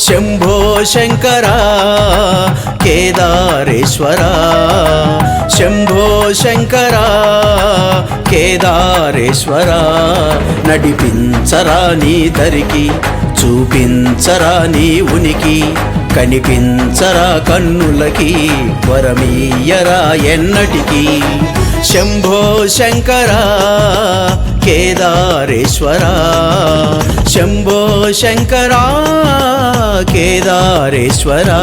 शंभो शंकरा केदारेश्वरा शंभो शंकरा केदारेश्वरा నడిపించరా నీ దరికి చూపించరా నీ ఉనికి కనిపించరా కన్నులకి వరమీయరా ఎన్నటికి शंभो शंकरा केदारेश्वरा शंभो शंकरा केदारेश्वरा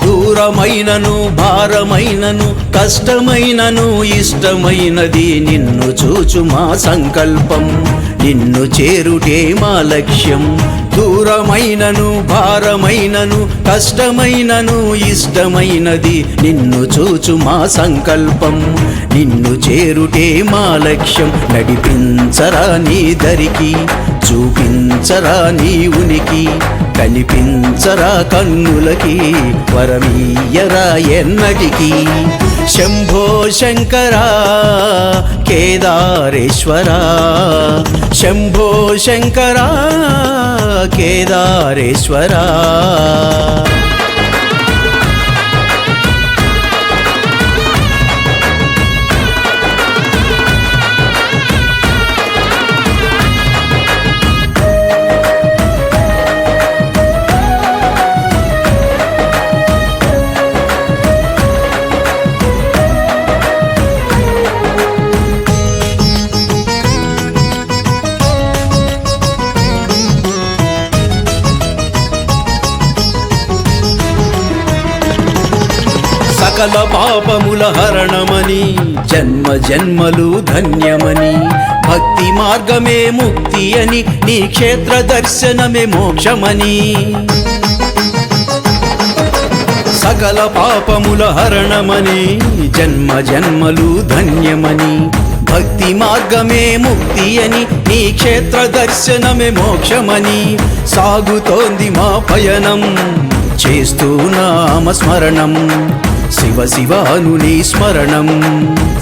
దూరమైనను భారమైనను కష్టమైనను ఇష్టమైనది నిన్ను చూచు మా సంకల్పం నిన్ను చేరుటే మా లక్ష్యం దూరమైనను భారమైనను కష్టమైనను ఇష్టమైనది నిన్ను చూచు మా సంకల్పం నిన్ను చేరుటే మా లక్ష్యం నడిపించరా నీ దరికి చూపించరా నీ ఉనికి కనిపించరా కన్నులకి వరమీయరా ఎన్నటికి शंभो शंकरा केदारेश्वरा शंभो शंकरा केदारेश्वरा సకల పాపముల హరణమని జన్మ జన్మలు ధన్యమని భక్తి మార్గమే ముక్తి అని నీ క్షేత్ర దర్శనమే మోక్షమని సకల పాపముల హరణమని జన్మ జన్మలు ధన్యమని భక్తి మార్గమే ముక్తి అని నీ క్షేత్ర దర్శనమే మోక్షమని సాగుతోంది మా పయనం చేస్తూ నామ స్మరణం శివ శివాను నీ స్మరణం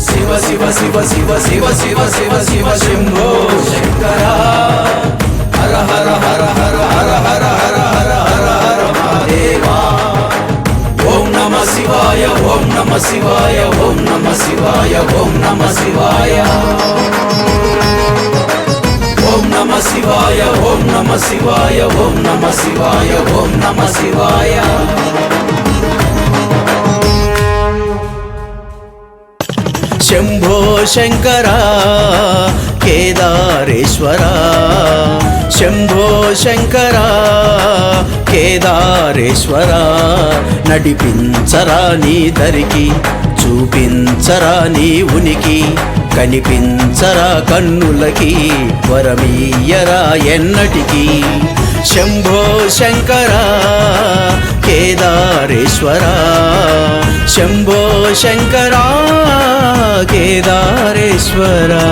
శివ శివ శివ శివ శివ శివ శివ శివ శంభో శంకరా హర హర హర హర హర హర హర హర హర హర మహాదేవా ఓం నమ శివాయ ఓం నమ శివాయ ఓం నమ శివాయ ఓం నమ శివాయ ఓం నమ శివాయ ఓం నమ శివాయ ఓం నమ శివాయ ఓం నమ శివాయ शंभो शंकरा केदारेश्वरा शंभो शंकरा केदारेश्वरा నడిపించరా నీ దరికి చూపించరా నీ ఉనికి కనిపించరా కన్నులకి వరమీయరా ఎన్నటికి शंभो शंकरा केदारेश्वरा शंभो शंकरा केदारेश्वरा।